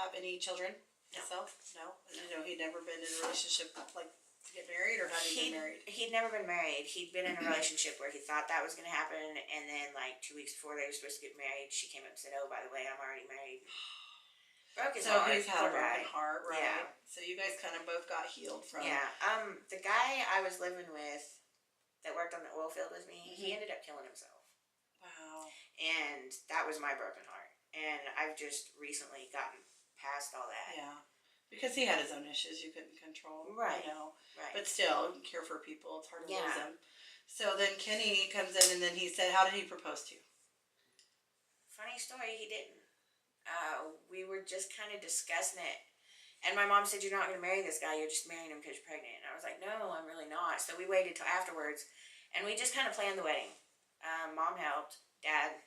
have any children himself? No. He'd never been in a relationship like to get married, or had he been married? He'd never been married. He'd been in a relationship where he thought that was going to happen, and then like 2 weeks before they were supposed to get married, she came up and said, "Oh, by the way, I'm already married." Broke his heart. So he's had a broken heart, right? Yeah. So you guys kind of both got healed from. Yeah. The guy I was living with that worked on the oil field with me, he ended up killing himself. Wow. And that was my broken heart. And I've just recently gotten past all that. Yeah. Because he had his own issues you couldn't control. Right. Right. But still, you care for people. It's hard to lose them. So then Kenny comes in and then he said, how did he propose to you? Funny story, he didn't. We were just kind of discussing it. And my mom said, you're not going to marry this guy. You're just marrying him because you're pregnant. And I was like, no, I'm really not. So we waited till afterwards. And we just kind of planned the wedding. Mom helped. Dad.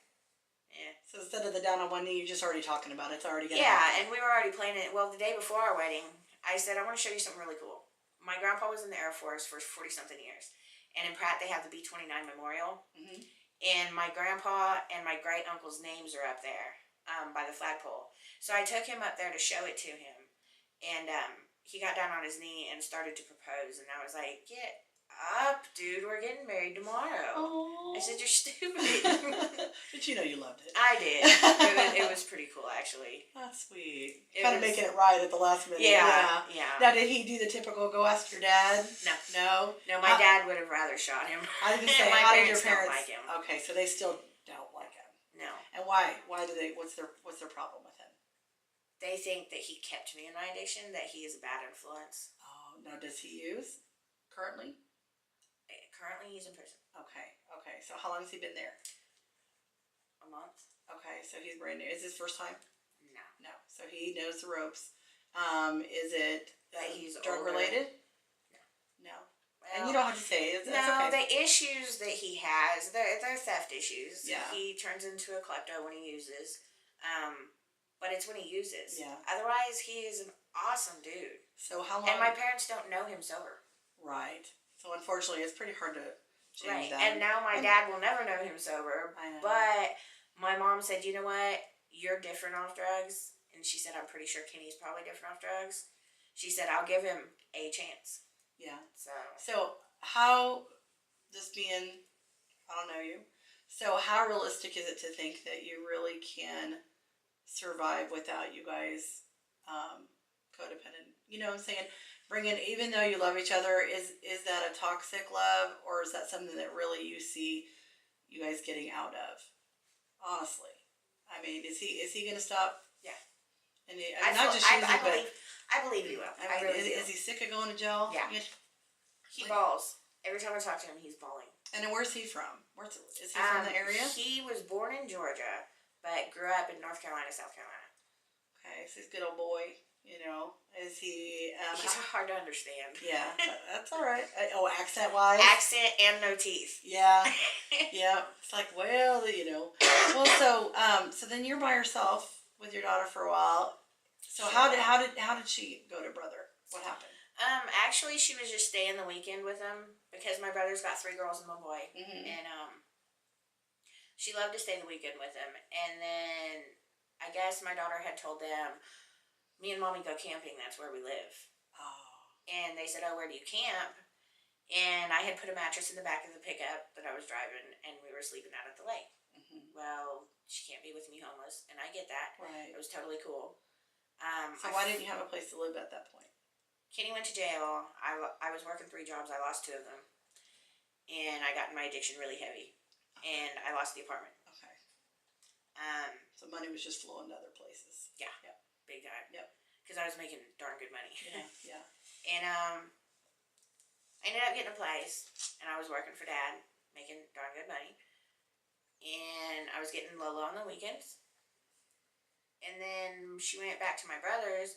Yeah. So instead of the down on one knee, you're just already talking about it. It's already going to happen. Yeah, and we were already planning it. Well, the day before our wedding, I said, I want to show you something really cool. My grandpa was in the Air Force for 40-something years. And in Pratt, they have the B-29 Memorial. Mm-hmm. And my grandpa and my great-uncle's names are up there by the flagpole. So I took him up there to show it to him. And he got down on his knee and started to propose. And I was like, get up, dude. We're getting married tomorrow. Aww. I said, you're stupid. But you know you loved it. I did. It was pretty cool, actually. That's sweet. Kind of making it right at the last minute. Yeah. Now, did he do the typical go ask your dad? No, my dad would have rather shot him. I was going to say, my how did your parents parents don't like him? Okay, so they still don't like him. No. And why? Why do they? What's their problem with him? They think that he kept me in my addiction, that he is a bad influence. Oh, now does he use currently? Currently, he's in prison. Okay. So how long has he been there? A month. Okay, so he's brand new. Is this first time? No. So he knows the ropes. Is it that he's drug related? No. Well, and you don't have to say. No, okay. The issues that he has, they're theft issues. Yeah. He turns into a klepto when he uses. But it's when he uses. Yeah. Otherwise, he is an awesome dude. So how long? And my parents don't know him sober. Right. So unfortunately, it's pretty hard to change that. And now my dad will never know him sober. I know. But my mom said, you know what? You're different off drugs. And she said, I'm pretty sure Kenny's probably different off drugs. She said, I'll give him a chance. Yeah. So how, this being, I don't know you, so how realistic is it to think that you really can survive without you guys codependent? You know what I'm saying? Even though you love each other, is that a toxic love, or is that something that really you see you guys getting out of? Honestly, I mean, is he going to stop? Yeah. And I believe he will. I mean, is he sick of going to jail? Yeah. He bawls. Every time I talk to him, he's bawling. And then where's he from? Is he from the area? He was born in Georgia, but grew up in North Carolina, South Carolina. Okay, so he's a good old boy. Is he? He's hard to understand. Yeah, that's all right. Accent-wise? Accent and no teeth. Yeah, yeah. It's like, well, Well, so then you're by yourself with your daughter for a while. So how did she go to brother? What happened? Actually, she was just staying the weekend with him because my brother's got 3 girls and 1 boy, and she loved to stay the weekend with him. And then I guess my daughter had told them, me and Mommy go camping, that's where we live. Oh. And they said, oh, where do you camp? And I had put a mattress in the back of the pickup that I was driving, and we were sleeping out at the lake. Mm-hmm. Well, she can't be with me homeless, and I get that. Right. It was totally cool. So why didn't you have a place to live at that point? Kenny went to jail. I was working 3 jobs. I lost 2 of them. And I got in my addiction really heavy. Okay. And I lost the apartment. Okay. So money was just flowing to other places. Yeah. Yep. Big time. Yep. Because I was making darn good money. Yeah. And I ended up getting a place, and I was working for Dad, making darn good money. And I was getting Lola on the weekends. And then she went back to my brother's.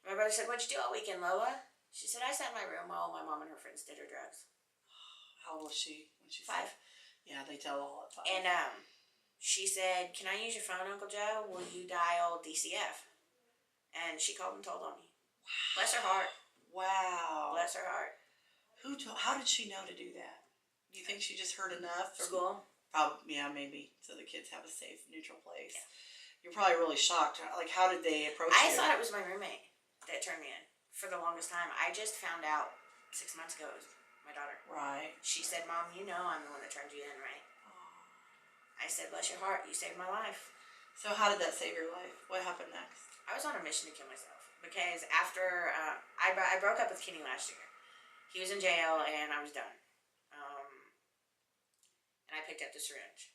My brother said, what'd you do all weekend, Lola? She said, I sat in my room while my mom and her friends did her drugs. How old was she when she 5. Yeah, they tell all at 5. And she said, can I use your phone, Uncle Joe? Will you dial DCF? And she called and told on me. Wow. Bless her heart. Wow. Bless her heart. How did she know to do that? Do you think she just heard enough? School? Probably, yeah, maybe. So the kids have a safe, neutral place. you're probably really shocked. Like, how did they approach I you? thought it was my roommate that turned me in for the longest time. I just found out 6 months ago it was my daughter. Right. She said, Mom, you know I'm the one that turned you in, right? I said, bless your heart, you saved my life. So how did that save your life? What happened next? I was on a mission to kill myself because after I broke up with Kenny last year. He was in jail and I was done. And I picked up the syringe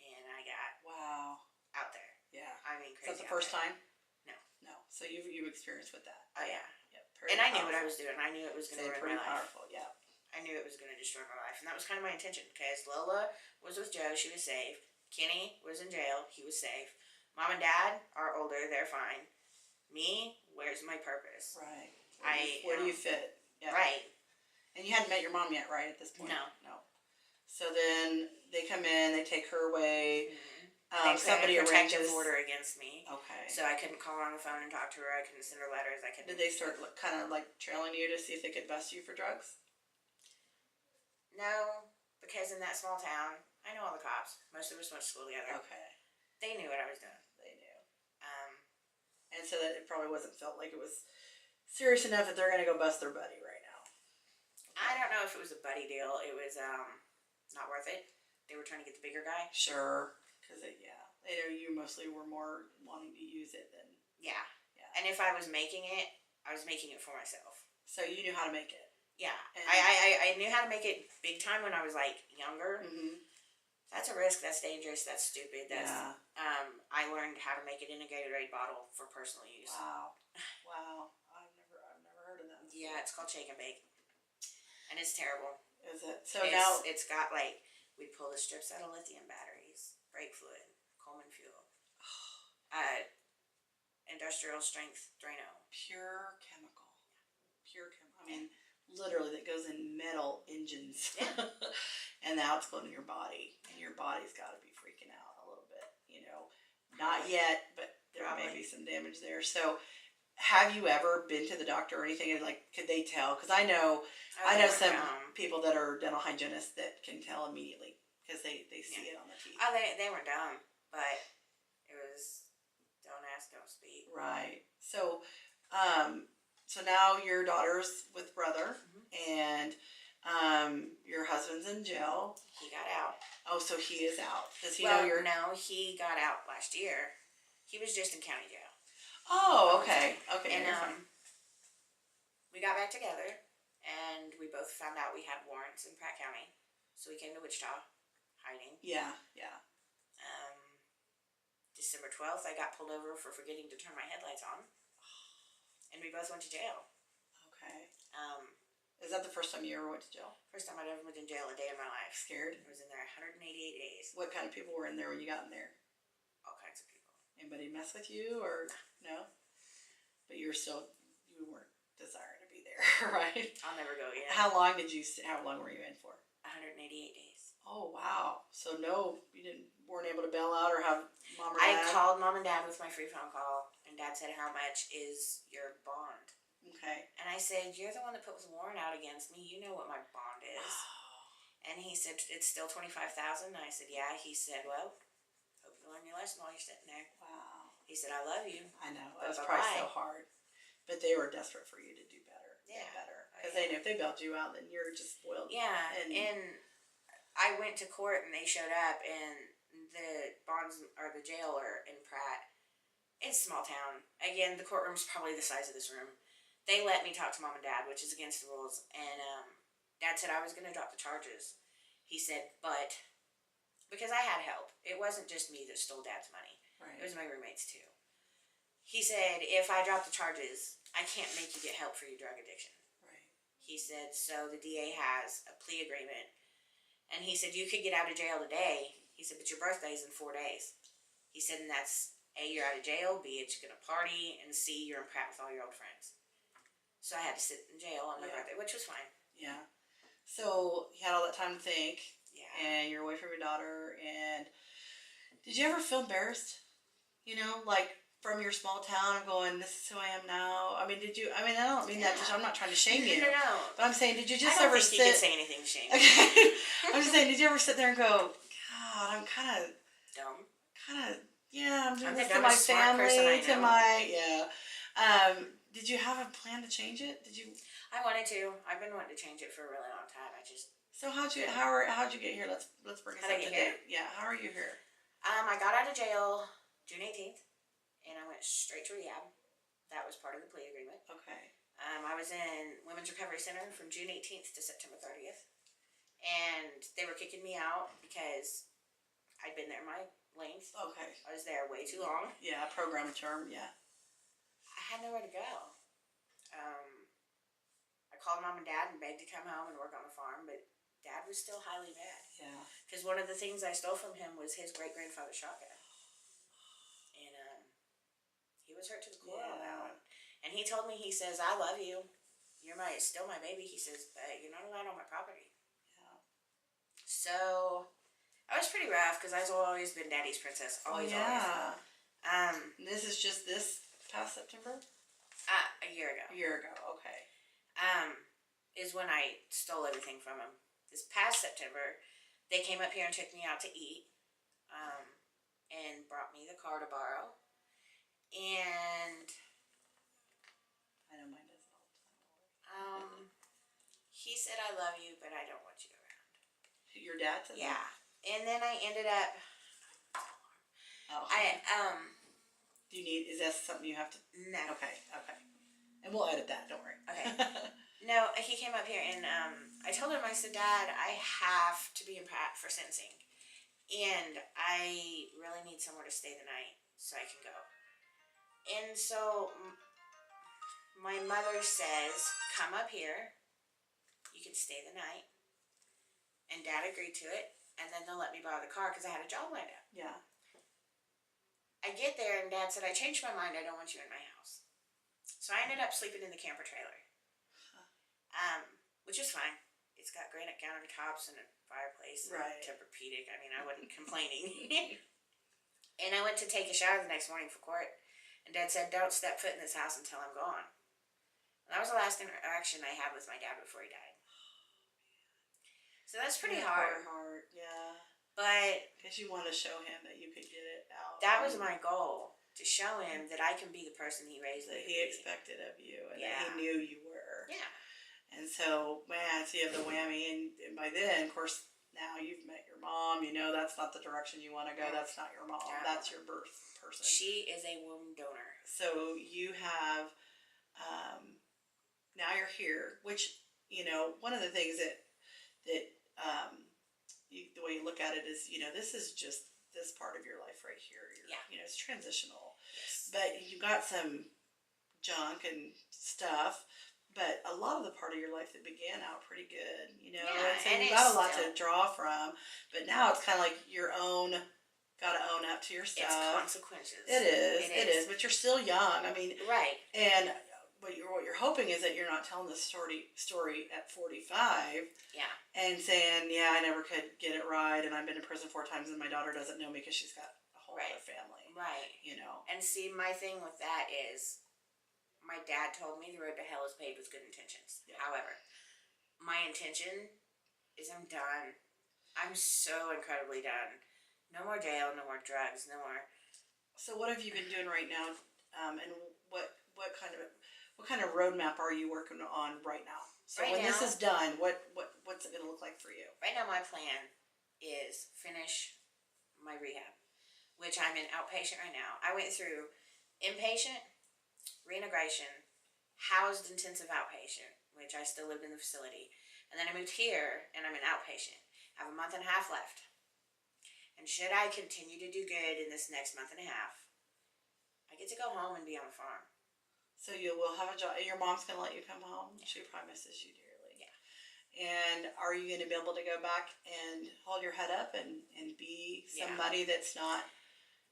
and I got out there. Yeah. I mean, Is that crazy. the first time? No. No. So you've experienced with that. Oh yeah. Yep. And I knew what I was doing. I knew it was going to ruin pretty my life. powerful. Yeah. I knew it was going to destroy my life, and that was kind of my intention. Because Lola was with Joe, she was safe. Kenny was in jail, he was safe. Mom and Dad are older, they're fine. Me, where's my purpose? Right. Where do you fit? Yeah. Right. And you hadn't met your mom yet, right? At this point. No. So then they come in, they take her away. They put Somebody a protective arranges order against me. Okay. So I couldn't call her on the phone and talk to her. I couldn't send her letters. I couldn't. Did they start kind of like trailing you to see if they could bust you for drugs? No, because in that small town, I know all the cops. Most of us went to school together. Okay. They knew what I was doing. They knew. And so that it probably wasn't felt like it was serious enough that they're going to go bust their buddy right now. I don't know if it was a buddy deal. It was not worth it. They were trying to get the bigger guy. Sure. Because, they know you mostly were more wanting to use it than... Yeah. And if I was making it, I was making it for myself. So you knew how to make it. Yeah. I knew how to make it big time when I was, like, younger. Mm-hmm. That's a risk. That's dangerous. That's stupid. That's I learned how to make it in a Gatorade bottle for personal use. Wow. I've never heard of that. Yeah, it's called Shake and Bake. And it's terrible. Is it? So now... It's got, like, we pull the strips out of lithium batteries, brake fluid, Coleman fuel, industrial strength Drano. Pure chemical. I mean, literally that goes in metal engines. Yeah. And now it's going in your body. And your body's got to be freaking out a little bit, you know. Not yet, but there may be some damage there. So have you ever been to the doctor or anything and like, could they tell? Because I know some people that are dental hygienists that can tell immediately because they see it on the teeth. Oh, they were dumb, but it was don't ask, don't speak. Right. So, so now your daughter's with brother, and your husband's in jail. He got out. Oh, so he is out. Does he know you're? No, he got out last year. He was just in county jail. Oh, okay. Okay. And we got back together, and we both found out we had warrants in Pratt County, so we came to Wichita, hiding. Yeah. December 12th, I got pulled over for forgetting to turn my headlights on, and we both went to jail. Okay. Is that the first time you ever went to jail? First time I'd ever been in jail a day in my life. Scared? I was in there 188 days. What kind of people were in there when you got in there? All kinds of people. Anybody mess with you or no? But you weren't desiring to be there, right? I'll never go again. How long were you in for? 188 days. Oh wow! So no, you weren't able to bail out or have mom or I dad? called mom and dad with my free phone call, and dad said, "How much is your bond?" Okay. And I said, "You're the one that put the warrant out against me. You know what my bond is." And he said, "It's still $25,000." And I said, "Yeah." He said, "Well, hope you learn your lesson while you're sitting there." Wow. He said, "I love you." I know. That was probably so hard. But they were desperate for you to do better. Yeah. Get better. Because they knew if they bailed you out, then you're just spoiled. Yeah. And I went to court and they showed up, and the bonds or the jailer in Pratt, it's a small town. Again, the courtroom's probably the size of this room. They let me talk to mom and dad, which is against the rules. And dad said I was going to drop the charges. He said, but because I had help, it wasn't just me that stole dad's money. Right. It was my roommates too. He said, if I drop the charges, I can't make you get help for your drug addiction. Right. He said, so the DA has a plea agreement. And he said, you could get out of jail today. He said, but your birthday's in 4 days. He said, and that's A, you're out of jail, B, it's you're going to party, and C, you're in Pratt with all your old friends. So I had to sit in jail on my birthday, which was fine. Yeah. So you had all that time to think. Yeah. And you're away from your daughter. And did you ever feel embarrassed? You know, like from your small town and going, this is who I am now. I mean, I don't mean that. I'm not trying to shame you. No. But I'm saying, did you just I don't ever think you could say anything to shame me. Okay. I'm just saying, did you ever sit there and go, God, I'm kind of dumb. Kind of yeah, I'm doing I'm the this to my dumbest smart person family, I to know. my, yeah. Did you have a plan to change it? Did you? I wanted to. I've been wanting to change it for a really long time. I just So how'd you, couldn't. how'd you get here? Let's bring us How'd I up to get here? date. Yeah, how are you here? I got out of jail June 18th, and I went straight to rehab. That was part of the plea agreement. Okay. I was in Women's Recovery Center from June 18th to September 30th, and they were kicking me out because I'd been there my length. Okay. I was there way too long. Yeah, program term, yeah. I had nowhere to go. I called mom and dad and begged to come home and work on the farm, but dad was still highly mad. Yeah. Because one of the things I stole from him was his great-grandfather's shotgun. And he was hurt to the core on that one. And he told me, he says, I love you. You're still my baby. He says, but you're not allowed on my property. Yeah. So I was pretty rough because I've always been daddy's princess. Always, yeah. always. This is just this past September? A year ago. A year ago, okay. Is when I stole everything from him. This past September, they came up here and took me out to eat, and brought me the car to borrow. And I know mine does it all the time. he said, I love you, but I don't want you around. Your dad said Yeah. that? And then I ended up, Oh. Do you need, is that something you have to? no. Okay. And we'll edit that, don't worry. Okay. No, he came up here and I told him, I said, Dad, I have to be in Pratt for sentencing. And I really need somewhere to stay the night so I can go. And so my mother says, come up here. You can stay the night. And Dad agreed to it. And then they'll let me borrow the car because I had a job lined up. Yeah. I get there and Dad said, I changed my mind. I don't want you in my house. So I ended up sleeping in the camper trailer. Which is fine. It's got granite countertops and a fireplace and Right. Tempur-Pedic. I mean, I wasn't complaining. And I went to take a shower the next morning for court. And Dad said, don't step foot in this house until I'm gone. And that was the last interaction I had with my dad before he died. So that's pretty hard. Heart, yeah. But Because you want to show him that you could get it out. that was my goal. To show him that I can be the person he raised me That to he be. expected of you and Yeah. that he knew you were. Yeah. And so, man, so you have the whammy. And by then, of course, now you've met your mom. You know that's not the direction you want to go. That's not your mom. Yeah. That's your birth person. She is a womb donor. So you have, now you're here, which, you know, one of the things that the way you look at it is, you know, this is just this part of your life right here. Yeah. You know, it's transitional. Yes. But you got some junk and stuff, but a lot of the part of your life that began out pretty good, you know. Yeah, so and you it's got a lot still- to draw from, but now it's kind of like your own. Got to own up to your stuff. It's consequences. It is, but you're still young. I mean, Right. and what you're hoping is that you're not telling this story at 45 Yeah. and saying, yeah, I never could get it right, and I've been in prison 4 times, and my daughter doesn't know me because she's got a whole Right. other family. Right. You know. And see, my thing with that is, my dad told me the road to hell is paved with good intentions. Yeah. However, my intention is I'm done. I'm so incredibly done. No more jail, no more drugs, no more. So what have you been doing right now, and what kind of roadmap are you working on right now? So Right when this now- is done, what's it going to look like for you? Right now, my plan is finish my rehab, which I'm in outpatient right now. I went through inpatient, reintegration, housed intensive outpatient, which I still lived in the facility, and then I moved here and I'm in outpatient. I have a month and a half left. And should I continue to do good in this next month and a half, I get to go home and be on the farm. So you will have a job. Your mom's going to let you come home. Yeah. She promises you dearly. Yeah. And are you going to be able to go back and hold your head up and be somebody that's not,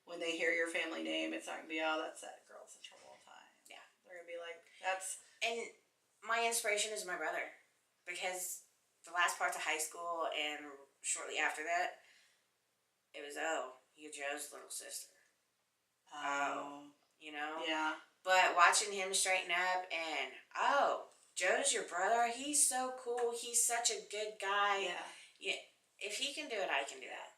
when they hear your family name, it's not going to be, oh, that's that girl's in trouble all the time. Yeah. They're going to be like, that's. And my inspiration is my brother. Because the last parts of high school and shortly after that, it was, oh, you're Joe's little sister. Oh. You know? Yeah. But watching him straighten up and, oh, Joe's your brother. He's so cool. He's such a good guy. Yeah. Yeah. If he can do it, I can do it.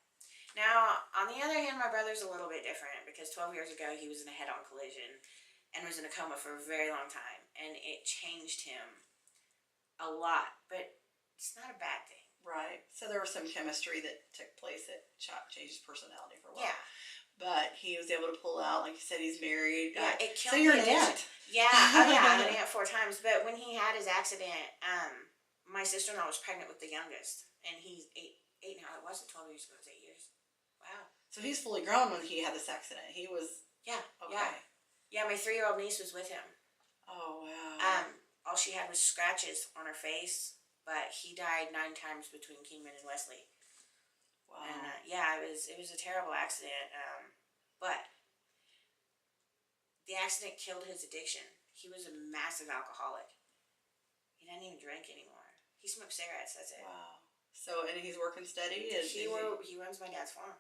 Now, on the other hand, my brother's a little bit different because 12 years ago he was in a head-on collision and was in a coma for a very long time, and it changed him a lot, but it's not a bad thing. Right. So there was some chemistry that took place that changed his personality for a while. Yeah. But he was able to pull out, like you said, he's married. Yeah, it killed so you're an addiction. aunt. Yeah, oh yeah, I'm an aunt 4 times. But when he had his accident, my sister-in-law was pregnant with the youngest, and he's eight now. It wasn't 12 years ago; it was 8 years. Wow. So he's fully grown when he had this accident. He was. Yeah. Okay. Yeah, my 3-year-old niece was with him. Oh wow. All she had was scratches on her face, but he died 9 times between Kingman and Wesley. Wow. And yeah, it was a terrible accident. But the accident killed his addiction. He was a massive alcoholic. He doesn't even drink anymore. He smokes cigarettes. That's it. Wow. So and he's working steady. He runs my dad's farm.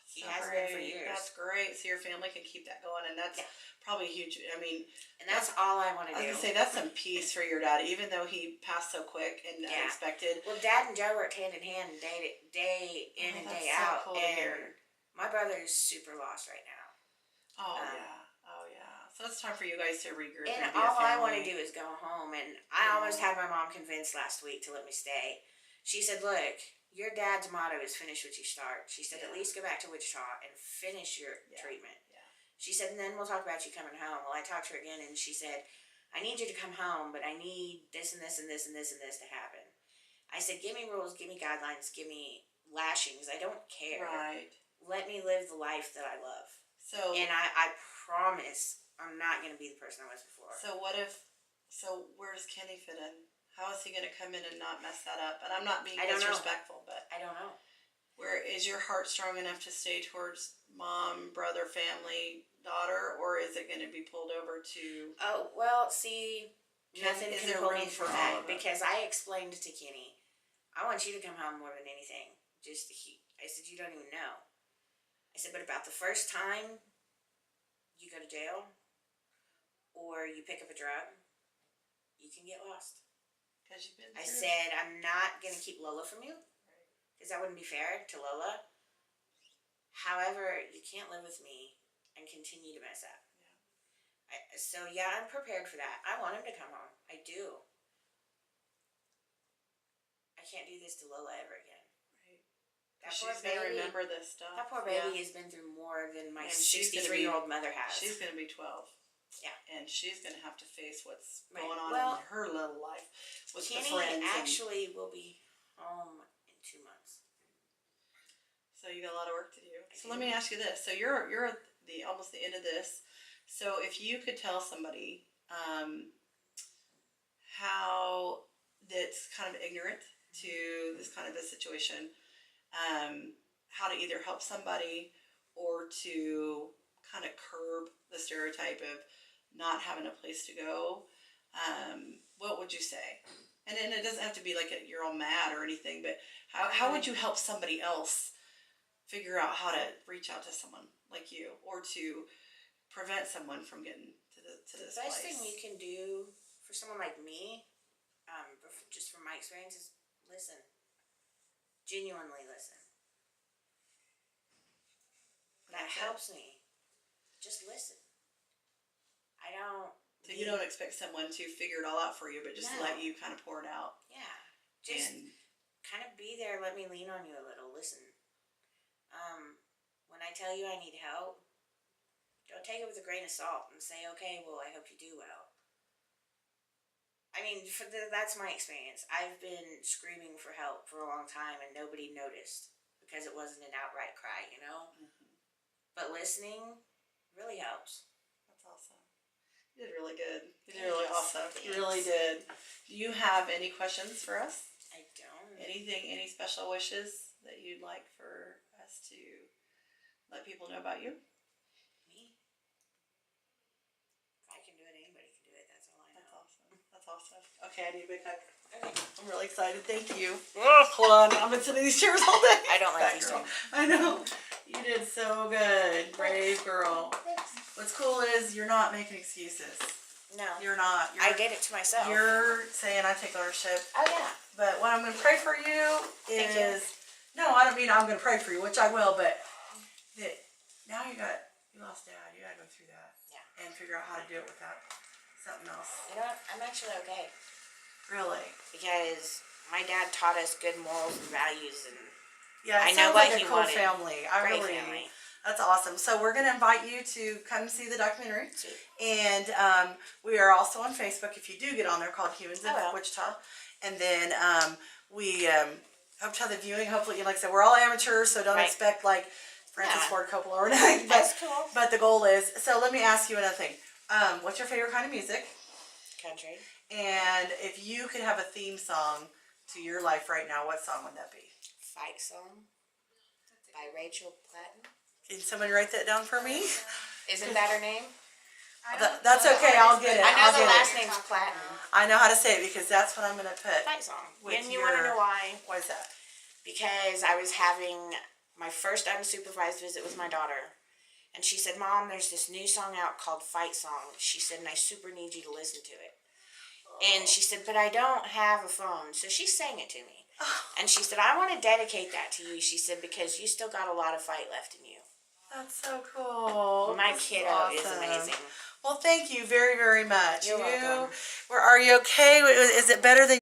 He So has been for years. That's great. So your family can keep that going, and that's probably huge. I mean, and that's all I want to do. I was gonna say that's some peace for your dad, even though he passed so quick and unexpected. Well, Dad and Joe worked hand in hand, day in and day out. So cool to hear. My brother is super lost right now. Oh yeah. So it's time for you guys to regroup. And be a all I want to family. do is go home. And I almost had my mom convinced last week to let me stay. She said, "Look, your dad's motto is finish what you start." She said, "At least go back to Wichita and finish your treatment." Yeah. She said, "And then we'll talk about you coming home." Well, I talked to her again, and she said, "I need you to come home, but I need this and this and this and this and this to happen." I said, "Give me rules, give me guidelines, give me lashings. I don't care. Right. Let me live the life that I love." So and I promise I'm not going to be the person I was before. So where does Kenny fit in? How is he going to come in and not mess that up? And I'm not being disrespectful, but I don't know. Where is your heart strong enough to stay towards mom, brother, family, daughter, or is it going to be pulled over to? Oh well, see, nothing is can there pull room me for for all that of it? because I explained to Kenny, I want you to come home more than anything. I said, you don't even know. I said, but about the first time you go to jail or you pick up a drug, you can get lost. Because you've been. I said, I'm not going to keep Lola from you because that wouldn't be fair to Lola. However, you can't live with me and continue to mess up. Yeah. I'm prepared for that. I want him to come home. I do. I can't do this to Lola ever again. Right. That She's poor going to baby. remember this stuff. That poor baby has been through more than my And she's 63-year-old mother has. She's going to be 12. Yeah. And she's going to have to face what's Right. going on Well, in her little life with Kenny the friends. actually will be home in 2 months. So you got a lot of work to do. So let me ask you this. So you're at almost the end of this. So if you could tell somebody how that's kind of ignorant to this kind of a situation, how to either help somebody or to kind of curb the stereotype of not having a place to go, what would you say? And then it doesn't have to be like you're all mad or anything, but how would you help somebody else figure out how to reach out to someone like you or to prevent someone from getting to this The best place? thing you can do for someone like me, just from my experience, is listen. Genuinely listen. That helps me. Just listen. I don't. So you don't expect someone to figure it all out for you, but just let you kind of pour it out. Yeah. Just kind of be there. Let me lean on you a little. Listen. When I tell you I need help, don't take it with a grain of salt and say, okay, well, I hope you do well. I mean, that's my experience. I've been screaming for help for a long time and nobody noticed because it wasn't an outright cry, you know? Mm-hmm. But listening really helps. That's awesome. You did really good. You did really awesome. Thanks. You really did. Do you have any questions for us? I don't. Any special wishes that you'd like for us to let people know about you? Me? If I can do it, anybody can do it. That's all I know. That's awesome. Okay, I need a big hug. Okay. I'm really excited. Thank you. Hold on. I've been sitting in these chairs all day. I don't like these girl. chairs. I know. You did so good. Brave girl. Thanks. What's cool is you're not making excuses. No. You're not. I did it to myself. You're saying I take ownership. Oh, yeah. But what I'm going to pray for you Thank you. is No, I don't mean I'm gonna pray for you, which I will, but that now you lost dad. You gotta go through that. Yeah. And figure out how to do it without something else. You know what? I'm actually okay. Really? Because my dad taught us good morals and values, and Yeah, I it know sounds what like he a cool wanted. family. I Great really. family. That's awesome. So we're gonna invite you to come see the documentary, Sweet. and we are also on Facebook. If you do get on there, called Humans of I will. Wichita, and then we hope to have the viewing. Hopefully, like I said, we're all amateurs, so don't Right. expect like Francis Yeah. Ford Coppola or anything. That's cool. But the goal is. So let me ask you another thing. What's your favorite kind of music? Country. And if you could have a theme song to your life right now, what song would that be? Fight Song by Rachel Platten. Can someone write that down for me? Isn't that her name? That's okay. I'll get it. I know I'll the get last it. name's Platten. I know how to say it because that's what I'm gonna put. Fight Song. With And you want to your- know why? Why is that? Because I was having my first unsupervised visit with my daughter, and she said, "Mom, there's this new song out called Fight Song." She said, "And I super need you to listen to it." And she said, "But I don't have a phone." So she sang it to me. And she said, "I want to dedicate that to you." She said, "Because you still got a lot of fight left in you." That's so cool. My This kiddo is awesome. amazing. Well, thank you very, very much. You're welcome. Are you okay? Is it better than